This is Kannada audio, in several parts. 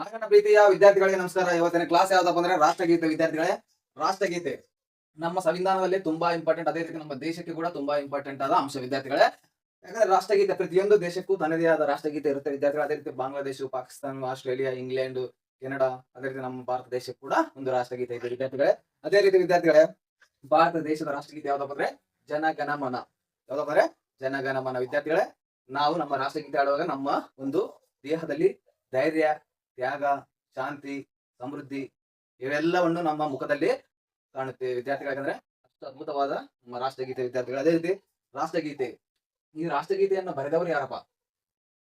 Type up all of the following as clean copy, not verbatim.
ನನ್ನ ಪ್ರೀತಿಯ ವಿದ್ಯಾರ್ಥಿಗಳಿಗೆ ನಮಸ್ಕಾರ. ಇವತ್ತಿನ ಕ್ಲಾಸ್ ಯಾವ್ದಪ್ಪ ಅಂದ್ರೆ ರಾಷ್ಟ್ರಗೀತೆ. ವಿದ್ಯಾರ್ಥಿಗಳೇ, ರಾಷ್ಟ್ರಗೀತೆ ನಮ್ಮ ಸಂವಿಧಾನದಲ್ಲಿ ತುಂಬಾ ಇಂಪಾರ್ಟೆಂಟ್, ಅದೇ ರೀತಿ ನಮ್ಮ ದೇಶಕ್ಕೆ ಕೂಡ ತುಂಬಾ ಇಂಪಾರ್ಟೆಂಟ್ ಆದ ಅಂಶ ವಿದ್ಯಾರ್ಥಿಗಳೇ. ಯಾಕಂದ್ರೆ ರಾಷ್ಟ್ರಗೀತೆ ಪ್ರತಿಯೊಂದು ದೇಶಕ್ಕೂ ತನ್ನದೇ ಆದ ರಾಷ್ಟ್ರಗೀತೆ ಇರುತ್ತೆ ವಿದ್ಯಾರ್ಥಿಗಳು. ಅದೇ ರೀತಿ Bangladesh, Pakistan, Australia, England, Canada, ಅದೇ ರೀತಿ ನಮ್ಮ ಭಾರತ ದೇಶಕ್ಕೆ ಕೂಡ ಒಂದು ರಾಷ್ಟ್ರಗೀತೆ ಇದೆ ವಿದ್ಯಾರ್ಥಿಗಳೇ. ಅದೇ ರೀತಿ ವಿದ್ಯಾರ್ಥಿಗಳೇ, ಭಾರತ ದೇಶದ ರಾಷ್ಟ್ರಗೀತೆ ಯಾವ್ದಪ್ಪ ಅಂದ್ರೆ ಜನಗಣಮನ. ಯಾವ್ದಪ್ಪ ಅಂದ್ರೆ ಜನಗಣಮನ. ವಿದ್ಯಾರ್ಥಿಗಳೇ, ನಾವು ನಮ್ಮ ರಾಷ್ಟ್ರಗೀತೆ ಆಡುವಾಗ ನಮ್ಮ ಒಂದು ದೇಹದಲ್ಲಿ ಧೈರ್ಯ, ತ್ಯಾಗ, ಶಾಂತಿ, ಸಮೃದ್ಧಿ ಇವೆಲ್ಲವನ್ನು ನಮ್ಮ ಮುಖದಲ್ಲಿ ಕಾಣುತ್ತೇವೆ ವಿದ್ಯಾರ್ಥಿಗಳು. ಯಾಕಂದ್ರೆ ಅಷ್ಟು ಅದ್ಭುತವಾದ ನಮ್ಮ ರಾಷ್ಟ್ರಗೀತೆ ವಿದ್ಯಾರ್ಥಿಗಳು. ಅದೇ ರೀತಿ ರಾಷ್ಟ್ರಗೀತೆ, ಈ ರಾಷ್ಟ್ರಗೀತೆಯನ್ನು ಬರೆದವರು ಯಾರಪ್ಪ?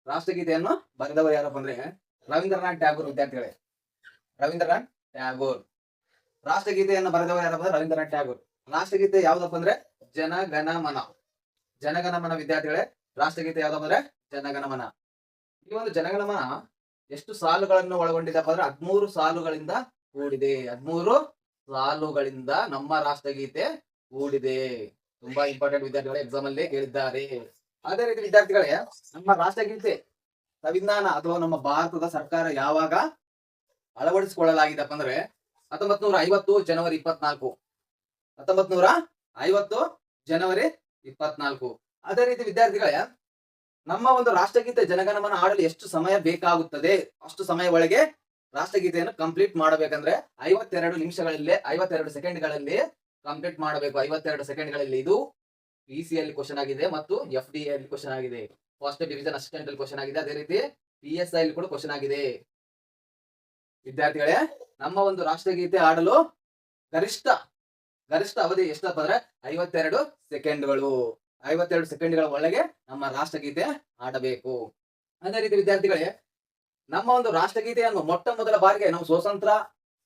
ರಾಷ್ಟ್ರಗೀತೆಯನ್ನು ಬರೆದವರು ಯಾರಪ್ಪ ಅಂದ್ರೆ ರವೀಂದ್ರನಾಥ್ ಟ್ಯಾಗೋರ್ ವಿದ್ಯಾರ್ಥಿಗಳೇ. ರವೀಂದ್ರನಾಥ್ ಟ್ಯಾಗೋರ್ ರಾಷ್ಟ್ರಗೀತೆಯನ್ನು ಬರೆದವರು ಯಾರಪ್ಪ ಅಂದ್ರೆ ರವೀಂದ್ರನಾಥ್ ಟ್ಯಾಗೋರ್. ರಾಷ್ಟ್ರಗೀತೆ ಯಾವ್ದಪ್ಪ ಅಂದ್ರೆ ಜನಗಣಮನ. ಜನಗಣಮನ ವಿದ್ಯಾರ್ಥಿಗಳೇ, ರಾಷ್ಟ್ರಗೀತೆ ಯಾವ್ದಪ್ಪ ಅಂದ್ರೆ ಜನಗಣಮನ. ಈ ಒಂದು ಜನಗಣಮನ ಎಷ್ಟು ಸಾಲುಗಳನ್ನು ಒಳಗೊಂಡಿದೆಪ್ಪ ಅಂದ್ರೆ 13 ಸಾಲುಗಳಿಂದ ಕೂಡಿದೆ. 13 ಸಾಲುಗಳಿಂದ ನಮ್ಮ ರಾಷ್ಟ್ರಗೀತೆ ಕೂಡಿದೆ. ತುಂಬಾ ಇಂಪಾರ್ಟೆಂಟ್ ವಿದ್ಯಾರ್ಥಿಗಳೇ, ಎಕ್ಸಾಮ್ ಅಲ್ಲಿ ಕೇಳಿದ್ದಾರೆ. ಅದೇ ರೀತಿ ವಿದ್ಯಾರ್ಥಿಗಳೇ, ನಮ್ಮ ರಾಷ್ಟ್ರಗೀತೆ ಸಂವಿಧಾನ ಅಥವಾ ನಮ್ಮ ಭಾರತದ ಸರ್ಕಾರ ಯಾವಾಗ ಅಳವಡಿಸಿಕೊಳ್ಳಲಾಗಿದೆಪ್ಪ ಅಂದ್ರೆ 1950 ಜನವರಿ 24. 1950 ಜನವರಿ 24. ಅದೇ ರೀತಿ ವಿದ್ಯಾರ್ಥಿಗಳೇ, ನಮ್ಮ ಒಂದು ರಾಷ್ಟ್ರಗೀತೆ ಜನಗಣಮನ ಆಡಲು ಎಷ್ಟು ಸಮಯ ಬೇಕಾಗುತ್ತದೆ? ಅಷ್ಟು ಸಮಯ ಒಳಗೆ ರಾಷ್ಟ್ರಗೀತೆಯನ್ನು ಕಂಪ್ಲೀಟ್ ಮಾಡಬೇಕಂದ್ರೆ 52 ನಿಮಿಷಗಳಲ್ಲಿ, 52 ಸೆಕೆಂಡ್ಗಳಲ್ಲಿ ಕಂಪ್ಲೀಟ್ ಮಾಡಬೇಕು. 52 ಸೆಕೆಂಡ್ಗಳಲ್ಲಿ. ಇದು PC ಅಲ್ಲಿ ಕ್ವಶನ್ ಆಗಿದೆ ಮತ್ತು FD ಅಲ್ಲಿ ಕ್ವಶನ್ ಆಗಿದೆ. ಫಸ್ಟ್ ಡಿವಿಷನ್ ಅಸಿಸ್ಟೆಂಟ್ ಅಲ್ಲಿ ಕ್ವಶನ್ ಆಗಿದೆ. ಅದೇ ರೀತಿ PSI ಅಲ್ಲಿ ಕೂಡ ಕ್ವಶನ್ ಆಗಿದೆ. ವಿದ್ಯಾರ್ಥಿಗಳೇ, ನಮ್ಮ ಒಂದು ರಾಷ್ಟ್ರಗೀತೆ ಆಡಲು ಗರಿಷ್ಠ ಅವಧಿ ಎಷ್ಟಪ್ಪ ಅಂದ್ರೆ 52 ಸೆಕೆಂಡ್ಗಳು. 52 ಸೆಕೆಂಡ್ಗಳ ಒಳಗೆ ನಮ್ಮ ರಾಷ್ಟ್ರಗೀತೆ ಆಡಬೇಕು. ಅದೇ ರೀತಿ ವಿದ್ಯಾರ್ಥಿಗಳೇ, ನಮ್ಮ ಒಂದು ರಾಷ್ಟ್ರಗೀತೆಯನ್ನು ಮೊಟ್ಟ ಮೊದಲ ಬಾರಿಗೆ ನಾವು ಸ್ವಾತಂತ್ರ್ಯ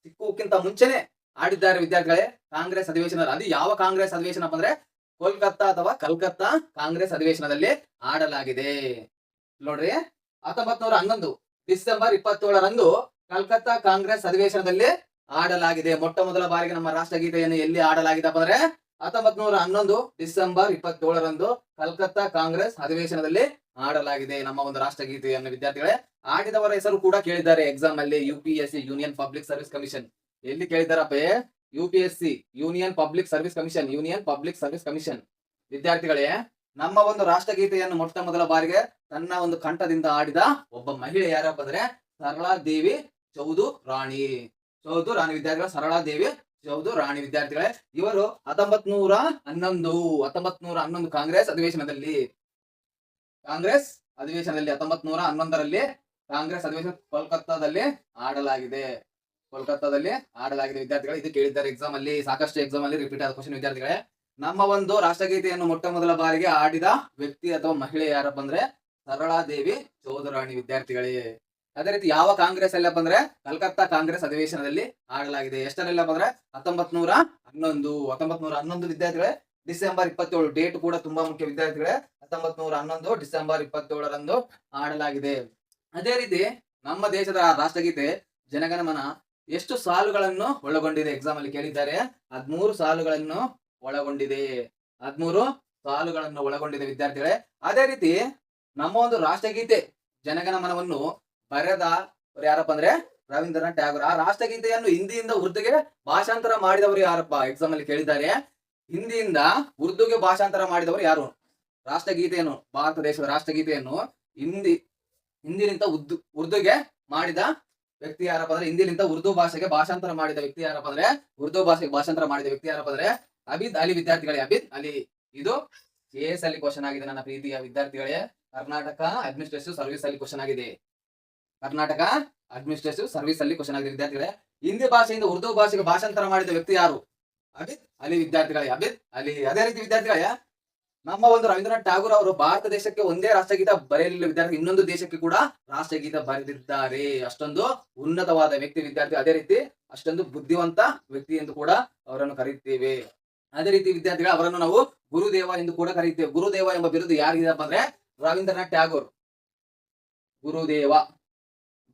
ಸಿಕ್ಕುಕ್ಕಿಂತ ಮುಂಚೆನೆ ಆಡಿದ್ದಾರೆ ವಿದ್ಯಾರ್ಥಿಗಳೇ, ಕಾಂಗ್ರೆಸ್ ಅಧಿವೇಶನ. ಅದು ಯಾವ ಕಾಂಗ್ರೆಸ್ ಅಧಿವೇಶನ ಅಂದ್ರೆ ಕೋಲ್ಕತ್ತಾ ಅಥವಾ ಕಲ್ಕತ್ತಾ ಕಾಂಗ್ರೆಸ್ ಅಧಿವೇಶನದಲ್ಲಿ ಆಡಲಾಗಿದೆ. ನೋಡ್ರಿ, 1911 ಡಿಸೆಂಬರ್ 27ರಂದು ಕಲ್ಕತ್ತಾ ಕಾಂಗ್ರೆಸ್ ಅಧಿವೇಶನದಲ್ಲಿ ಆಡಲಾಗಿದೆ. ಮೊಟ್ಟ ಮೊದಲ ಬಾರಿಗೆ ನಮ್ಮ ರಾಷ್ಟ್ರಗೀತೆಯನ್ನು ಎಲ್ಲಿ ಆಡಲಾಗಿದೆಪ್ಪ ಅಂದ್ರೆ 1911 ಡಿಸೆಂಬರ್ 27ರಂದು ಕಲ್ಕತ್ತಾ ಕಾಂಗ್ರೆಸ್ ಅಧಿವೇಶನದಲ್ಲಿ ಆಡಲಾಗಿದೆ ನಮ್ಮ ಒಂದು ರಾಷ್ಟ್ರಗೀತೆಯನ್ನು ವಿದ್ಯಾರ್ಥಿಗಳೇ. ಆಡಿದವರ ಹೆಸರು ಕೂಡ ಕೇಳಿದ್ದಾರೆ ಎಕ್ಸಾಮ್ ಅಲ್ಲಿ. UPSC union public service commission. ಎಲ್ಲಿ ಕೇಳಿದಾರಪ್ಪ? UPSC union public service commission. Union public service commission. ವಿದ್ಯಾರ್ಥಿಗಳೇ, ನಮ್ಮ ಒಂದು ರಾಷ್ಟ್ರಗೀತೆಯನ್ನು ಮೊಟ್ಟ ಮೊದಲ ಬಾರಿಗೆ ತನ್ನ ಒಂದು ಕಂಠದಿಂದ ಆಡಿದ ಒಬ್ಬ ಮಹಿಳೆ ಯಾರಪ್ಪ ಅಂದ್ರೆ ಸರಳಾದೇವಿ ಚೌಧುರಾಣಿ. ವಿದ್ಯಾರ್ಥಿಗಳ ಸರಳಾದೇವಿ ಚೌಧುರಾಣಿ ವಿದ್ಯಾರ್ಥಿಗಳೇ. ಇವರು 1911 ಕಾಂಗ್ರೆಸ್ ಅಧಿವೇಶನದಲ್ಲಿ 1911ರಲ್ಲಿ ಕಾಂಗ್ರೆಸ್ ಅಧಿವೇಶನ ಕೋಲ್ಕತ್ತಾದಲ್ಲಿ ಆಡಲಾಗಿದೆ. ವಿದ್ಯಾರ್ಥಿಗಳು. ಇದು ಕೇಳಿದ್ದಾರೆ ಎಕ್ಸಾಮ್ ಅಲ್ಲಿ, ಸಾಕಷ್ಟು ಎಕ್ಸಾಮ್ ಅಲ್ಲಿ ರಿಪೀಟ್ ಆದ ಕ್ವಶನ್ ವಿದ್ಯಾರ್ಥಿಗಳೇ. ನಮ್ಮ ಒಂದು ರಾಷ್ಟ್ರಗೀತೆಯನ್ನು ಮೊಟ್ಟ ಮೊದಲ ಬಾರಿಗೆ ಆಡಿದ ವ್ಯಕ್ತಿ ಅಥವಾ ಮಹಿಳೆ ಯಾರಪ್ಪ ಅಂದ್ರೆ ಸರಳಾದೇವಿ ಚೌಧುರಾಣಿ ವಿದ್ಯಾರ್ಥಿಗಳೇ. ಅದೇ ರೀತಿ ಯಾವ ಕಾಂಗ್ರೆಸ್ ಅಲ್ಲಪ್ಪ ಅಂದ್ರೆ ಕಲ್ಕತ್ತಾ ಕಾಂಗ್ರೆಸ್ ಅಧಿವೇಶನದಲ್ಲಿ ಆಡಲಾಗಿದೆ. ಎಷ್ಟರಲ್ಲಪ್ಪ ಅಂದ್ರೆ 1911 ವಿದ್ಯಾರ್ಥಿಗಳೇ. ಡಿಸೆಂಬರ್ 27 ಡೇಟ್ ಕೂಡ ತುಂಬಾ ಮುಖ್ಯ ವಿದ್ಯಾರ್ಥಿಗಳೇ. 1911 ಡಿಸೆಂಬರ್ 27ರಂದು ಆಡಲಾಗಿದೆ. ಅದೇ ರೀತಿ ನಮ್ಮ ದೇಶದ ರಾಷ್ಟ್ರಗೀತೆ ಜನಗಣಮನ ಎಷ್ಟು ಸಾಲುಗಳನ್ನು ಒಳಗೊಂಡಿದೆ? ಎಕ್ಸಾಮ್ ಅಲ್ಲಿ ಕೇಳಿದ್ದಾರೆ. 13 ಸಾಲುಗಳನ್ನು ಒಳಗೊಂಡಿದೆ. 13 ಸಾಲುಗಳನ್ನು ಒಳಗೊಂಡಿದೆ ವಿದ್ಯಾರ್ಥಿಗಳೇ. ಅದೇ ರೀತಿ ನಮ್ಮ ಒಂದು ರಾಷ್ಟ್ರಗೀತೆ ಜನಗಣಮನವನ್ನು ಬರೆದ ಯಾರಪ್ಪ ಅಂದ್ರೆ ರವೀಂದ್ರನಾಥ್ ಟ್ಯಾಗೋರ್. ಆ ರಾಷ್ಟ್ರಗೀತೆಯನ್ನು ಹಿಂದಿಯಿಂದ ಉರ್ದುಗೆ ಭಾಷಾಂತರ ಮಾಡಿದವರು ಯಾರಪ್ಪ? ಎಕ್ಸಾಮ್ ಅಲ್ಲಿ ಕೇಳಿದ್ದಾರೆ. ಹಿಂದಿಯಿಂದ ಉರ್ದುಗೆ ಭಾಷಾಂತರ ಮಾಡಿದವರು ಯಾರು? ರಾಷ್ಟ್ರಗೀತೆಯನ್ನು, ಭಾರತ ದೇಶದ ರಾಷ್ಟ್ರಗೀತೆಯನ್ನು ಹಿಂದಿನಿಂದ ಉರ್ದುಗೆ ಮಾಡಿದ ವ್ಯಕ್ತಿ ಯಾರಪ್ಪ ಅಂದ್ರೆ, ಹಿಂದಿನಿಂದ ಉರ್ದು ಭಾಷೆಗೆ ಭಾಷಾಂತರ ಮಾಡಿದ ವ್ಯಕ್ತಿ ಯಾರಪ್ಪ ಅಂದ್ರೆ ಅಬಿದ್ ಅಲಿ ವಿದ್ಯಾರ್ಥಿಗಳೇ. ಅಬಿದ್ ಅಲಿ. ಇದು CS ಅಲ್ಲಿ ಕ್ವಶನ್ ಆಗಿದೆ ನನ್ನ ಪ್ರೀತಿಯ ವಿದ್ಯಾರ್ಥಿಗಳೇ. ಕರ್ನಾಟಕ ಅಡ್ಮಿನಿಸ್ಟ್ರೇಟಿವ್ ಸರ್ವಿಸ್ ಅಲ್ಲಿ ಕ್ವಶನ್ ಆಗಿದೆ. ವಿದ್ಯಾರ್ಥಿಗಳೇ. ಹಿಂದಿ ಭಾಷೆಯಿಂದ ಉರ್ದು ಭಾಷೆಗೆ ಭಾಷಾಂತರ ಮಾಡಿದ ವ್ಯಕ್ತಿ ಯಾರು? ಅಬಿದ್ ಅಲಿ ವಿದ್ಯಾರ್ಥಿಗಳೇ. ಅಬಿದ್ ಅಲಿ. ಅದೇ ರೀತಿ ವಿದ್ಯಾರ್ಥಿಗಳೇ, ನಮ್ಮ ಒಂದು ರವೀಂದ್ರನಾಥ್ ಟ್ಯಾಗೋರ್ ಅವರು ಭಾರತ ದೇಶಕ್ಕೆ ಒಂದೇ ರಾಷ್ಟ್ರಗೀತ ಬರೆಯಲಿಲ್ಲ ವಿದ್ಯಾರ್ಥಿ, ಇನ್ನೊಂದು ದೇಶಕ್ಕೆ ಕೂಡ ರಾಷ್ಟ್ರಗೀತ ಬರೆದಿದ್ದಾರೆ. ಅಷ್ಟೊಂದು ಉನ್ನತವಾದ ವ್ಯಕ್ತಿ ವಿದ್ಯಾರ್ಥಿ. ಅದೇ ರೀತಿ ಅಷ್ಟೊಂದು ಬುದ್ಧಿವಂತ ವ್ಯಕ್ತಿ ಎಂದು ಕೂಡ ಅವರನ್ನು ಕರೆಯುತ್ತೇವೆ. ಅದೇ ರೀತಿ ವಿದ್ಯಾರ್ಥಿಗಳು, ಅವರನ್ನು ನಾವು ಗುರುದೇವ ಎಂದು ಕೂಡ ಕರೆಯುತ್ತೇವೆ. ಗುರುದೇವ ಎಂಬ ಬಿರುದು ಯಾರಿಗಿದೆಪ್ಪ ಅಂದ್ರೆ ರವೀಂದ್ರನಾಥ್ ಟ್ಯಾಗೋರ್.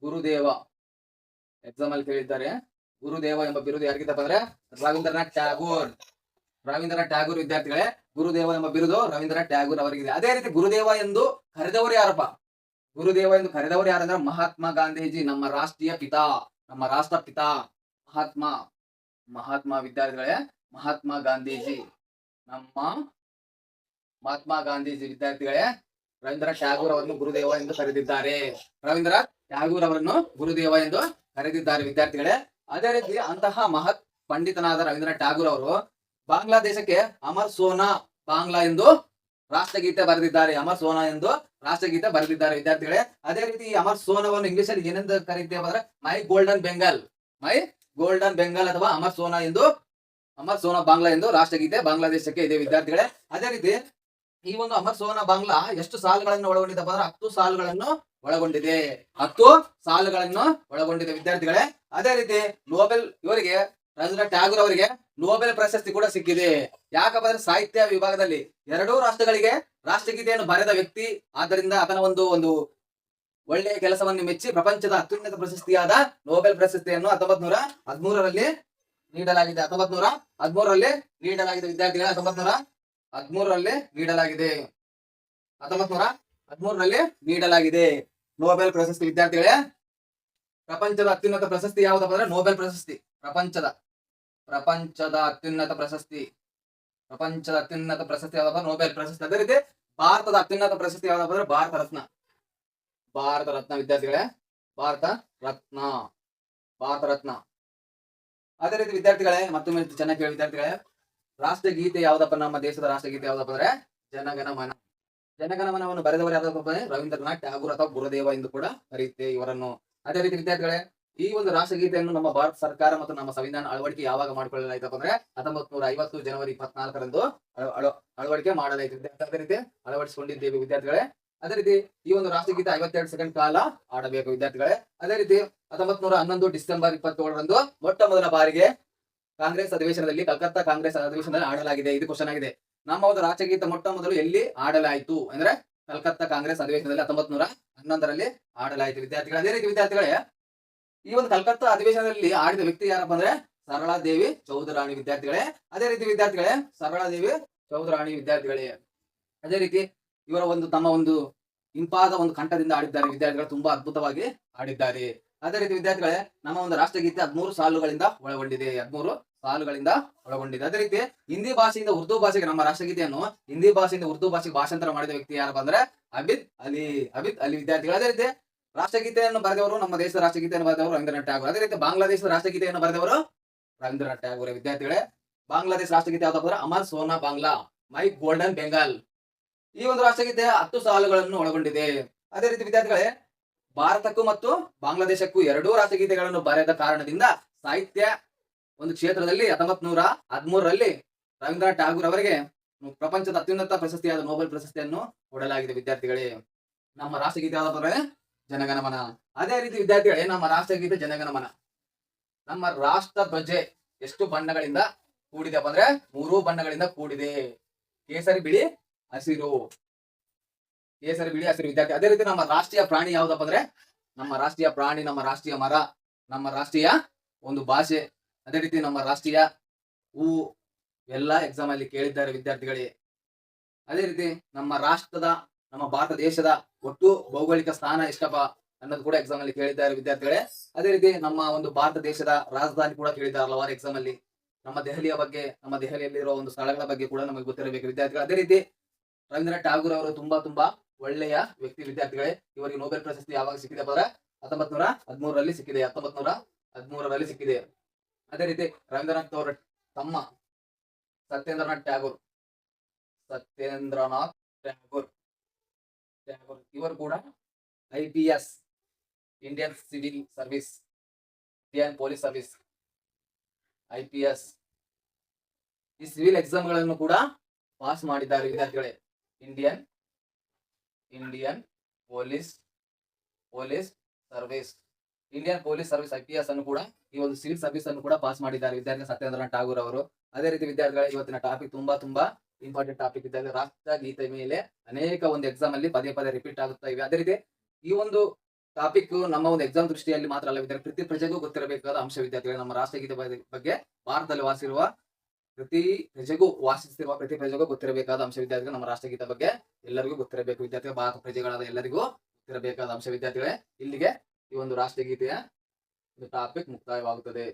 ಗುರುದೇವ ಎಕ್ಸಾಮ್ ಅಲ್ಲಿ ಕೇಳಿದ್ದಾರೆ. ಗುರುದೇವ ಎಂಬ ಬಿರುದು ಯಾರಿಗಿದೆಪ್ಪ ಅಂದ್ರೆ ರವೀಂದ್ರನಾಥ್ ಟ್ಯಾಗೋರ್ ವಿದ್ಯಾರ್ಥಿಗಳೇ. ಗುರುದೇವ ಎಂಬ ಬಿರುದು ರವೀಂದ್ರನಾಥ್ ಟ್ಯಾಗೋರ್ ಅವರಿಗಿದೆ. ಅದೇ ರೀತಿ ಗುರುದೇವ ಎಂದು ಕರೆದವರು ಯಾರಪ್ಪ? ಗುರುದೇವ ಎಂದು ಕರೆದವರು ಯಾರಂದ್ರೆ ಮಹಾತ್ಮ ಗಾಂಧೀಜಿ, ನಮ್ಮ ರಾಷ್ಟ್ರೀಯ ಪಿತಾ, ನಮ್ಮ ರಾಷ್ಟ್ರ ಪಿತಾ ಮಹಾತ್ಮ ವಿದ್ಯಾರ್ಥಿಗಳೇ, ಮಹಾತ್ಮ ಗಾಂಧೀಜಿ, ನಮ್ಮ ಮಹಾತ್ಮ ಗಾಂಧೀಜಿ ವಿದ್ಯಾರ್ಥಿಗಳೇ ರವೀಂದ್ರನಾಥ್ ಟ್ಯಾಗೂರ್ ಅವರನ್ನು ಗುರುದೇವ ಎಂದು ಕರೆದಿದ್ದಾರೆ. ರವೀಂದ್ರನಾಥ್ ಟ್ಯಾಗೂರ್ ಅವರನ್ನು ಗುರುದೇವ ಎಂದು ಕರೆದಿದ್ದಾರೆ ವಿದ್ಯಾರ್ಥಿಗಳೇ. ಅದೇ ರೀತಿ ಅಂತಹ ಮಹತ್ ಪಂಡಿತನಾದ ರವೀಂದ್ರನಾಥ್ ಟ್ಯಾಗೂರ್ ಅವರು ಬಾಂಗ್ಲಾದೇಶಕ್ಕೆ ಅಮರ್ ಸೋನಾ ಬಾಂಗ್ಲಾ ಎಂದು ರಾಷ್ಟ್ರಗೀತೆ ಬರೆದಿದ್ದಾರೆ. ಅಮರ್ ಸೋನಾ ಎಂದು ರಾಷ್ಟ್ರಗೀತೆ ಬರೆದಿದ್ದಾರೆ ವಿದ್ಯಾರ್ಥಿಗಳೇ. ಅದೇ ರೀತಿ ಅಮರ್ ಸೋನಾವನ್ನು ಇಂಗ್ಲಿಷ್ ಅಲ್ಲಿ ಏನೆಂದು ಕರೀತೇವೆ ಅಂದ್ರೆ ಮೈ ಗೋಲ್ಡನ್ ಬೆಂಗಾಲ್ ಅಥವಾ ಅಮರ್ ಸೋನಾ ಬಾಂಗ್ಲಾ ಎಂದು ರಾಷ್ಟ್ರಗೀತೆ ಬಾಂಗ್ಲಾದೇಶಕ್ಕೆ ಇದೆ ವಿದ್ಯಾರ್ಥಿಗಳೇ. ಅದೇ ರೀತಿ ಈ ಒಂದು ಅಮರ್ ಸೋನಾ ಬಾಂಗ್ಲಾ ಎಷ್ಟು ಸಾಲುಗಳನ್ನು ಒಳಗೊಂಡಿದೆ ಅಂದ್ರೆ 10 ಸಾಲುಗಳನ್ನು ಒಳಗೊಂಡಿದೆ. 10 ಸಾಲುಗಳನ್ನು ಒಳಗೊಂಡಿದೆ ವಿದ್ಯಾರ್ಥಿಗಳೇ. ಅದೇ ರೀತಿ ಇವರಿಗೆ ರವೀಂದ್ರನಾಥ್ ಟ್ಯಾಗೂರ್ ಅವರಿಗೆ ನೊಬೆಲ್ ಪ್ರಶಸ್ತಿ ಕೂಡ ಸಿಕ್ಕಿದೆ. ಯಾಕಪ್ಪ ಅಂದ್ರೆ ಸಾಹಿತ್ಯ ವಿಭಾಗದಲ್ಲಿ 2 ರಾಷ್ಟ್ರಗಳಿಗೆ ರಾಷ್ಟ್ರಗೀತೆಯನ್ನು ಬರೆದ ವ್ಯಕ್ತಿ. ಆದ್ದರಿಂದ ಆತನ ಒಂದು ಒಳ್ಳೆಯ ಕೆಲಸವನ್ನು ಮೆಚ್ಚಿ ಪ್ರಪಂಚದ ಅತ್ಯುನ್ನತ ಪ್ರಶಸ್ತಿಯಾದ ನೊಬೆಲ್ ಪ್ರಶಸ್ತಿಯನ್ನು 1913ರಲ್ಲಿ ನೀಡಲಾಗಿದೆ. 1913ರಲ್ಲಿ ನೀಡಲಾಗಿದೆ ವಿದ್ಯಾರ್ಥಿಗಳೇ. 1913ರಲ್ಲಿ ನೀಡಲಾಗಿದೆ ನೊಬೆಲ್ ಪ್ರಶಸ್ತಿ ವಿದ್ಯಾರ್ಥಿಗಳೇ. ಪ್ರಪಂಚದ ಅತ್ಯುನ್ನತ ಪ್ರಶಸ್ತಿ ಯಾವುದಪ್ಪ ಅಂದ್ರೆ ನೊಬೆಲ್ ಪ್ರಶಸ್ತಿ. ಪ್ರಪಂಚದ ಅತ್ಯುನ್ನತ ಪ್ರಶಸ್ತಿ ಯಾವ್ದಪ್ಪ? ನೊಬೆಲ್ ಪ್ರಶಸ್ತಿ. ಅದೇ ರೀತಿ ಭಾರತದ ಅತ್ಯುನ್ನತ ಪ್ರಶಸ್ತಿ ಯಾವ್ದಪ್ಪ ಅಂದ್ರೆ ಭಾರತ ರತ್ನ ವಿದ್ಯಾರ್ಥಿಗಳೇ. ಭಾರತ ರತ್ನ. ಅದೇ ರೀತಿ ವಿದ್ಯಾರ್ಥಿಗಳೇ ಮತ್ತೊಮ್ಮೆ ಚೆನ್ನಾಗಿ ಕೇಳಿ ವಿದ್ಯಾರ್ಥಿಗಳೇ, ರಾಷ್ಟ್ರಗೀತೆ ಯಾವ್ದಪ್ಪ? ನಮ್ಮ ದೇಶದ ರಾಷ್ಟ್ರಗೀತೆ ಯಾವ್ದಪ್ಪ ಅಂದ್ರೆ ಜನಗಣಮನವನ್ನು ಬರೆದವರು ಯಾವ್ದಪ್ಪ ಅಂದ್ರೆ ರವೀಂದ್ರನಾಥ್ ಟ್ಯಾಗೂರ್ ಅಥವಾ ಗುರುದೇವ ಎಂದು ಕೂಡ ಕರೆಯುತ್ತೆ ಇವರನ್ನು. ಅದೇ ರೀತಿ ವಿದ್ಯಾರ್ಥಿಗಳೇ ಈ ಒಂದು ರಾಷ್ಟ್ರಗೀತೆಯನ್ನು ನಮ್ಮ ಭಾರತ ಸರ್ಕಾರ ಮತ್ತು ನಮ್ಮ ಸಂವಿಧಾನ ಅಳವಡಿಕೆ ಯಾವಾಗ ಮಾಡಿಕೊಳ್ಳಲಾಯ್ತಪ್ಪ ಅಂದ್ರೆ 1950 ಜನವರಿ 24ರಂದು ಅಳವಡಿಕೆ ಮಾಡಲಾಯಿತು. ಅದೇ ರೀತಿ ಅಳವಡಿಸಿಕೊಂಡಿದ್ದೇವೆ ವಿದ್ಯಾರ್ಥಿಗಳೇ. ಅದೇ ರೀತಿ ಈ ಒಂದು ರಾಷ್ಟ್ರಗೀತೆ 52 ಸೆಕೆಂಡ್ ಕಾಲ ಆಡಬೇಕು ವಿದ್ಯಾರ್ಥಿಗಳೇ. ಅದೇ ರೀತಿ 1911 ಡಿಸೆಂಬರ್ 27ರಂದು ಮೊಟ್ಟ ಮೊದಲ ಬಾರಿಗೆ ಕಾಂಗ್ರೆಸ್ ಅಧಿವೇಶನದಲ್ಲಿ ಕಲ್ಕತ್ತಾ ಕಾಂಗ್ರೆಸ್ ಅಧಿವೇಶನದಲ್ಲಿ ಆಡಲಾಗಿದೆ. ಇದು ಕ್ವಶನ್ ಆಗಿದೆ. ನಮ್ಮ ಒಂದು ರಾಷ್ಟ್ರಗೀತೆ ಮೊಟ್ಟ ಮೊದಲು ಎಲ್ಲಿ ಆಡಲಾಯಿತು ಅಂದ್ರೆ ಕಲ್ಕತ್ತಾ ಕಾಂಗ್ರೆಸ್ ಅಧಿವೇಶನದಲ್ಲಿ 1911ರಲ್ಲಿ ಆಡಲಾಯಿತು ವಿದ್ಯಾರ್ಥಿಗಳು. ಅದೇ ರೀತಿ ವಿದ್ಯಾರ್ಥಿಗಳೇ ಈ ಒಂದು ಕಲ್ಕತ್ತಾ ಅಧಿವೇಶನದಲ್ಲಿ ಆಡಿದ ವ್ಯಕ್ತಿ ಯಾರಪ್ಪ ಅಂದ್ರೆ ಸರಳಾದೇವಿ ಚೌಧರಾಣಿ ವಿದ್ಯಾರ್ಥಿಗಳೇ. ಅದೇ ರೀತಿ ವಿದ್ಯಾರ್ಥಿಗಳೇ ಸರಳಾದೇವಿ ಚೌಧರಾಣಿ ವಿದ್ಯಾರ್ಥಿಗಳೇ. ಅದೇ ರೀತಿ ಇವರ ತಮ್ಮ ಇಂಪಾದ ಕಂಠದಿಂದ ಆಡಿದ್ದಾರೆ ವಿದ್ಯಾರ್ಥಿಗಳು. ತುಂಬಾ ಅದ್ಭುತವಾಗಿ ಆಡಿದ್ದಾರೆ. ಅದೇ ರೀತಿ ವಿದ್ಯಾರ್ಥಿಗಳೇ ನಮ್ಮ ಒಂದು ರಾಷ್ಟ್ರಗೀತೆ 13 ಸಾಲುಗಳಿಂದ ಒಳಗೊಂಡಿದೆ. ಅದೇ ರೀತಿ ಹಿಂದಿ ಭಾಷೆಯಿಂದ ಉರ್ದು ಭಾಷೆಗೆ ನಮ್ಮ ರಾಷ್ಟ್ರಗೀತೆಯನ್ನು ಹಿಂದಿ ಭಾಷೆಯಿಂದ ಉರ್ದು ಭಾಷೆಗೆ ಭಾಷಾಂತರ ಮಾಡಿದ ವ್ಯಕ್ತಿ ಯಾರಪ್ಪ ಅಂದ್ರೆ ಅಬಿದ್ ಅಲಿ ವಿದ್ಯಾರ್ಥಿಗಳು. ಅದೇ ರೀತಿ ರಾಷ್ಟ್ರಗೀತೆಯನ್ನು ಬರೆದವರು ನಮ್ಮ ದೇಶದ ರಾಷ್ಟ್ರಗೀತೆಯನ್ನು ಬರೆದವರು ರವೀಂದ್ರನಾಥ್ ಟ್ಯಾಗೂರ್. ಅದೇ ರೀತಿ ಬಾಂಗ್ಲಾದೇಶದ ರಾಷ್ಟ್ರಗೀತೆಯನ್ನು ಬರೆದವರು ರವೀಂದ್ರನಾಥ್ ಟ್ಯಾಗೂರ್ ವಿದ್ಯಾರ್ಥಿಗಳೇ. ಬಾಂಗ್ಲಾದೇಶ ರಾಷ್ಟ್ರಗೀತೆ ಯಾವ್ದಪ್ಪ ಅಂದ್ರೆ ಅಮರ್ ಸೋನಾ ಬಾಂಗ್ಲಾ, ಮೈ ಗೋಲ್ಡನ್ ಬೆಂಗಾಲ್. ಈ ಒಂದು ರಾಷ್ಟ್ರಗೀತೆ 10 ಸಾಲುಗಳನ್ನು ಒಳಗೊಂಡಿದೆ. ಅದೇ ರೀತಿ ವಿದ್ಯಾರ್ಥಿಗಳೇ ಭಾರತಕ್ಕೂ ಮತ್ತು ಬಾಂಗ್ಲಾದೇಶಕ್ಕೂ 2 ರಾಷ್ಟ್ರಗೀತೆಗಳನ್ನು ಬರೆದ ಕಾರಣದಿಂದ ಸಾಹಿತ್ಯ ಕ್ಷೇತ್ರದಲ್ಲಿ 1913ರಲ್ಲಿ ರವೀಂದ್ರನಾಥ್ ಟ್ಯಾಗೂರ್ ಅವರಿಗೆ ಪ್ರಪಂಚದ ಅತ್ಯುನ್ನತ ಪ್ರಶಸ್ತಿಯಾದ ನೊಬೆಲ್ ಪ್ರಶಸ್ತಿಯನ್ನು ಕೊಡಲಾಗಿದೆ ವಿದ್ಯಾರ್ಥಿಗಳೇ. ನಮ್ಮ ರಾಷ್ಟ್ರಗೀತೆ ಯಾವ್ದಪ್ಪ ಅಂದ್ರೆ ಜನಗಣಮನ. ಅದೇ ರೀತಿ ವಿದ್ಯಾರ್ಥಿಗಳೇ ನಮ್ಮ ರಾಷ್ಟ್ರಗೀತೆ ಜನಗಣಮನ. ನಮ್ಮ ರಾಷ್ಟ್ರ ಧ್ವಜ ಎಷ್ಟು ಬಣ್ಣಗಳಿಂದ ಕೂಡಿದೆಪ್ಪ ಅಂದ್ರೆ 3 ಬಣ್ಣಗಳಿಂದ ಕೂಡಿದೆ. ಕೇಸರಿ ಬಿಳಿ ಹಸಿರು ವಿದ್ಯಾರ್ಥಿ. ಅದೇ ರೀತಿ ನಮ್ಮ ರಾಷ್ಟ್ರೀಯ ಪ್ರಾಣಿ ಯಾವ್ದಪ್ಪ ಅಂದ್ರೆ ನಮ್ಮ ರಾಷ್ಟ್ರೀಯ ಪ್ರಾಣಿ, ನಮ್ಮ ರಾಷ್ಟ್ರೀಯ ಮರ, ನಮ್ಮ ರಾಷ್ಟ್ರೀಯ ಭಾಷೆ, ಅದೇ ರೀತಿ ನಮ್ಮ ರಾಷ್ಟ್ರೀಯ ಹೂ ಎಲ್ಲ ಎಕ್ಸಾಮ್ ಅಲ್ಲಿ ಕೇಳಿದ್ದಾರೆ ವಿದ್ಯಾರ್ಥಿಗಳೇ. ಅದೇ ರೀತಿ ನಮ್ಮ ಭಾರತ ದೇಶದ ಒಟ್ಟು ಭೌಗೋಳಿಕ ಸ್ಥಾನ ಎಷ್ಟಪ್ಪ ಅನ್ನೋದು ಕೂಡ ಎಕ್ಸಾಮ್ ಅಲ್ಲಿ ಕೇಳಿದ್ದಾರೆ ವಿದ್ಯಾರ್ಥಿಗಳೇ. ಅದೇ ರೀತಿ ನಮ್ಮ ಭಾರತ ದೇಶದ ರಾಜಧಾನಿ ಕೂಡ ಕೇಳಿದ್ದಾರೆ ಹಲವಾರು ಎಕ್ಸಾಮ್ ಅಲ್ಲಿ. ನಮ್ಮ ದೆಹಲಿಯ ಬಗ್ಗೆ, ನಮ್ಮ ದೆಹಲಿಯಲ್ಲಿರುವ ಸ್ಥಳಗಳ ಬಗ್ಗೆ ಕೂಡ ನಮಗೆ ಗೊತ್ತಿರಬೇಕು ವಿದ್ಯಾರ್ಥಿಗಳು. ಅದೇ ರೀತಿ ರವೀಂದ್ರನಾಥ್ ಟ್ಯಾಗೂರ್ ಅವರು ತುಂಬಾ ಒಳ್ಳೆಯ ವ್ಯಕ್ತಿ ವಿದ್ಯಾರ್ಥಿಗಳೇ. ಇವರಿಗೆ ನೊಬೆಲ್ ಪ್ರಶಸ್ತಿ ಯಾವಾಗ ಸಿಕ್ಕಿದೆ ಅಂದ್ರೆ 1913ರಲ್ಲಿ ಸಿಕ್ಕಿದೆ. 1913ರಲ್ಲಿ ಸಿಕ್ಕಿದೆ. ಅದೇ ರೀತಿ ರವೀಂದ್ರನಾಥ್ ಅವರ ತಮ್ಮ ಸತ್ಯೇಂದ್ರನಾಥ್ ಟ್ಯಾಗೂರ್ ಇವರು ಕೂಡ IPS Indian civil service, Indian police service IPS ಈ ಸಿವಿಲ್ ಎಕ್ಸಾಮ್ ಗಳನ್ನು ಕೂಡ ಪಾಸ್ ಮಾಡಿದ್ದಾರೆ ವಿದ್ಯಾರ್ಥಿಗಳೇ. ಇಂಡಿಯನ್ ಪೊಲೀಸ್ ಸರ್ವಿಸ್ IPS ಅನ್ನು ಕೂಡ ಈ ಸಿವಿಲ್ ಸರ್ವಿಸ್ ಅನ್ನು ಕೂಡ ಪಾಸ್ ಮಾಡಿದ್ದಾರೆ ವಿದ್ಯಾರ್ಥಿ ಸತ್ಯೇಂದ್ರನಾಥ್ ಟ್ಯಾಗೂರ್ ಅವರು. ಅದೇ ರೀತಿ ವಿದ್ಯಾರ್ಥಿಗಳ ಇವತ್ತಿನ ಟಾಪಿಕ್ ತುಂಬಾ ಇಂಪಾರ್ಟೆಂಟ್ ಟಾಪಿಕ್ ಇದ್ದಾಗ ರಾಷ್ಟ್ರಗೀತೆ ಮೇಲೆ ಅನೇಕ ಎಕ್ಸಾಮ್ ಅಲ್ಲಿ ಪದೇ ರಿಪೀಟ್ ಆಗುತ್ತಾ ಇವೆ. ಅದೇ ರೀತಿ ಈ ಟಾಪಿಕ್ ನಮ್ಮ ಎಕ್ಸಾಮ್ ದೃಷ್ಟಿಯಲ್ಲಿ ಮಾತ್ರ ಅಲ್ಲ ವಿದ್ಯಾರ್ಥಿ, ಪ್ರತಿ ಪ್ರಜೆಗೂ ಗೊತ್ತಿರಬೇಕಾದ ಅಂಶ ವಿದ್ಯಾರ್ಥಿಗಳು. ನಮ್ಮ ರಾಷ್ಟ್ರಗೀತೆ ಬಗ್ಗೆ ಭಾರತದಲ್ಲಿ ಪ್ರತಿ ಪ್ರಜೆಗೂ ಗೊತ್ತಿರಬೇಕಾದ ಅಂಶ ವಿದ್ಯಾರ್ಥಿಗಳು. ನಮ್ಮ ರಾಷ್ಟ್ರಗೀತೆ ಬಗ್ಗೆ ಎಲ್ಲರಿಗೂ ಗೊತ್ತಿರಬೇಕು ವಿದ್ಯಾರ್ಥಿಗಳು. ಭಾರತ ಪ್ರಜೆಗಳಾದ ಎಲ್ಲರಿಗೂ ಗೊತ್ತಿರಬೇಕಾದ ಅಂಶ ವಿದ್ಯಾರ್ಥಿಗಳೇ. ಇಲ್ಲಿಗೆ ಈ ಒಂದು ರಾಷ್ಟ್ರಗೀತೆಯ ಟಾಪಿಕ್ ಮುಕ್ತಾಯವಾಗುತ್ತದೆ.